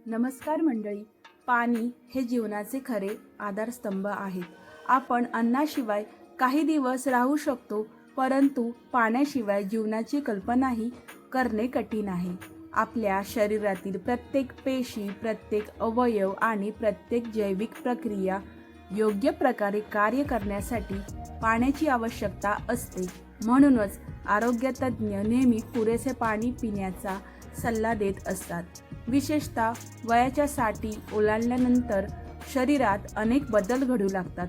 नमस्कार मंडळी. पाणी हे जीवनाचे खरे आधारस्तंभ आहेत. आपण अन्नाशिवाय काही दिवस राहू शकतो, परंतु पाण्याशिवाय जीवनाची कल्पनाही करणे कठीण आहे. आपल्या शरीरातील प्रत्येक पेशी, प्रत्येक अवयव आणि प्रत्येक जैविक प्रक्रिया योग्य प्रकारे कार्य करण्यासाठी पाण्याची आवश्यकता असते. म्हणूनच आरोग्य तज्ज्ञ नेहमी पुरेसे पाणी पिण्याचा सल्ला देत असतात. विशेषतः वयाच्या 60 ओलांडल्यानंतर शरीरात अनेक बदल घडू लागतात.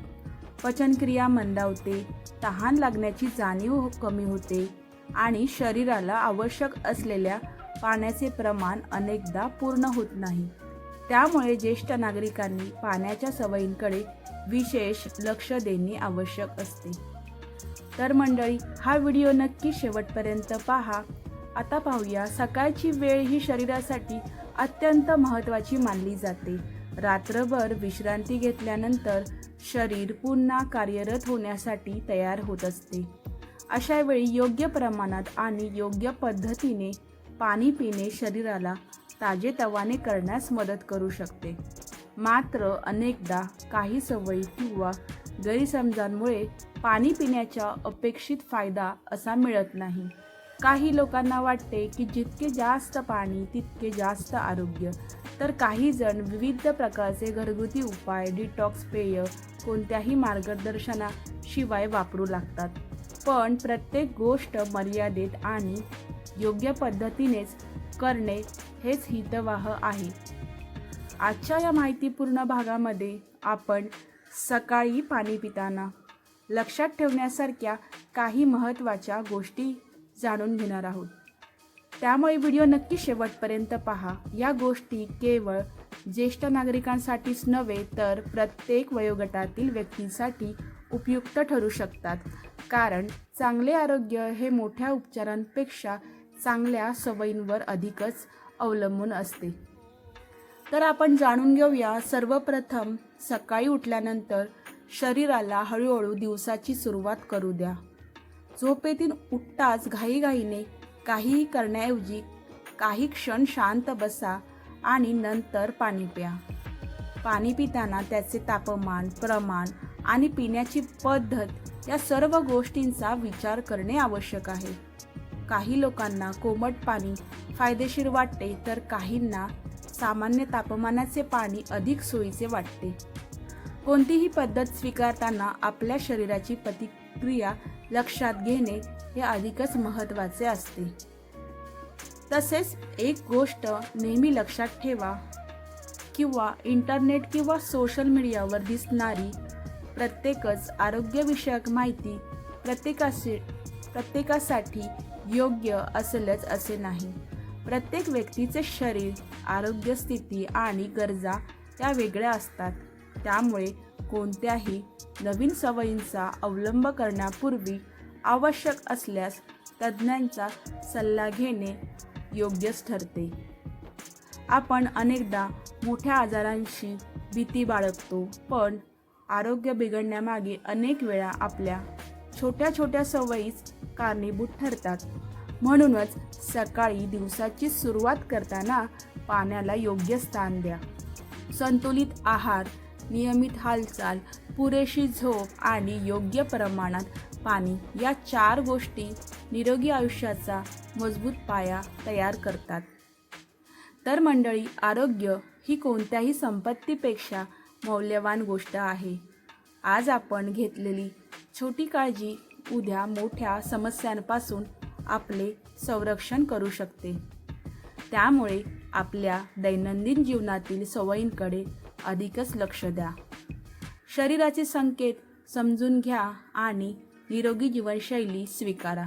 पचनक्रिया मंदावते, तहान लागण्याची जाणीव कमी होते आणि शरीराला आवश्यक असलेल्या पाण्याचे प्रमाण अनेकदा पूर्ण होत नाही. त्यामुळे ज्येष्ठ नागरिकांनी पाण्याच्या सवयींकडे विशेष लक्ष देणे आवश्यक असते. तर मंडळी, हा व्हिडिओ नक्की शेवटपर्यंत पहा. आता पाहूया, सकाळची वेळ ही शरीरासाठी अत्यंत महत्त्वाची मानली जाते. रात्रभर विश्रांती घेतल्यानंतर शरीर पुन्हा कार्यरत होण्यासाठी तयार होत असते. अशा वेळी योग्य प्रमाणात आणि योग्य पद्धतीने पाणी पिणे शरीराला ताजेतवाने करण्यास मदत करू शकते. मात्र अनेकदा काही सवयी किंवा गैरसमजांमुळे पाणी पिण्याचा अपेक्षित फायदा असा मिळत नाही. काही लोकांना वाटते की जितके जास्त पाणी तितके जास्त आरोग्य. तर काही जण विविध प्रकारचे घरगुती उपाय, डिटॉक्स पेय कोणत्याही मार्गदर्शनाशिवाय वापरू लागतात. पण प्रत्येक गोष्ट मर्यादेत आणि योग्य पद्धतीनेच करणे हेच हितवाह आहे. आजच्या या माहितीपूर्ण भागामध्ये आपण सकाळी पाणी पिताना लक्षात ठेवण्यासारख्या काही महत्त्वाच्या गोष्टी जाणून घेणार आहोत. त्यामुळे व्हिडिओ नक्की शेवटपर्यंत पहा. या गोष्टी केवळ ज्येष्ठ नागरिकांसाठीच नव्हे तर प्रत्येक वयोगटातील व्यक्तींसाठी उपयुक्त ठरू शकतात. कारण चांगले आरोग्य हे मोठ्या उपचारांपेक्षा चांगल्या सवयींवर अधिकच अवलंबून असते. तर आपण जाणून घेऊया. सर्वप्रथम, सकाळी उठल्यानंतर शरीराला हळूहळू दिवसाची सुरुवात करू द्या. झोपेतून उठताच घाईघाईने काहीही करण्याऐवजी काही क्षण शांत बसा आणि नंतर पाणी प्या. पाणी पिताना त्याचे तापमान, प्रमाण आणि पिण्याची पद्धत या सर्व गोष्टींचा विचार करणे आवश्यक आहे. काही लोकांना कोमट पाणी फायदेशीर वाटते, तर काहींना सामान्य तापमानाचे पाणी अधिक सोयीचे वाटते. कोणतीही पद्धत स्वीकारताना आपल्या शरीराची प्रतिक्रिया लक्षात घेणे हे अधिकच महत्त्वाचे असते. तसेच एक गोष्ट नेहमी लक्षात ठेवा, किंवा इंटरनेट किंवा सोशल मीडियावर दिसणारी प्रत्येकच आरोग्यविषयक माहिती प्रत्येकासाठी योग्य असेलच असे नाही. प्रत्येक व्यक्तीचे शरीर, आरोग्य स्थिती आणि गरजा त्या वेगळ्या असतात. त्यामुळे कोणत्याही नवीन सवयींचा अवलंब करण्यापूर्वी आवश्यक असल्यास तज्ज्ञांचा सल्ला घेणे योग्यच ठरते. आपण अनेकदा मोठ्या आजारांशी भीती बाळगतो, पण आरोग्य बिघडण्यामागे अनेक वेळा आपल्या छोट्या छोट्या सवयीच कारणीभूत ठरतात. म्हणूनच सकाळी दिवसाची सुरुवात करताना पाण्याला योग्य स्थान द्या. संतुलित आहार, नियमित हालचाल, पुरेशी झोप आणि योग्य प्रमाणात पाणी या 4 गोष्टी निरोगी आयुष्याचा मजबूत पाया तयार करतात. तर मंडळी, आरोग्य ही कोणत्याही संपत्तीपेक्षा मौल्यवान गोष्ट आहे. आज आपण घेतलेली छोटी काळजी उद्या मोठ्या समस्यांपासून आपले संरक्षण करू शकते. त्यामुळे आपल्या दैनंदिन जीवनातील सवयींकडे अधिकच लक्ष द्या. शरीराचे संकेत समजून घ्या आणि निरोगी जीवनशैली स्वीकारा.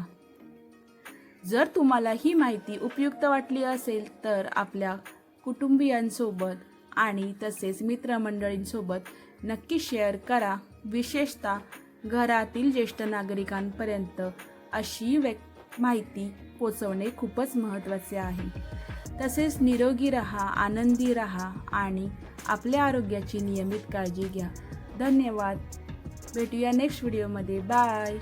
जर तुम्हाला ही माहिती उपयुक्त वाटली असेल तर आपल्या कुटुंबियांसोबत आणि तसेच मित्रमंडळींसोबत नक्की शेअर करा. विशेषतः घरातील ज्येष्ठ नागरिकांपर्यंत अशी माहिती पोचवणे खूपच महत्त्वाचे आहे. तसेच निरोगी राहा, आनंदी राहा आणि आपल्या आरोग्याची नियमित काळजी घ्या. धन्यवाद. भेटूया नेक्स्ट व्हिडिओमध्ये. बाय.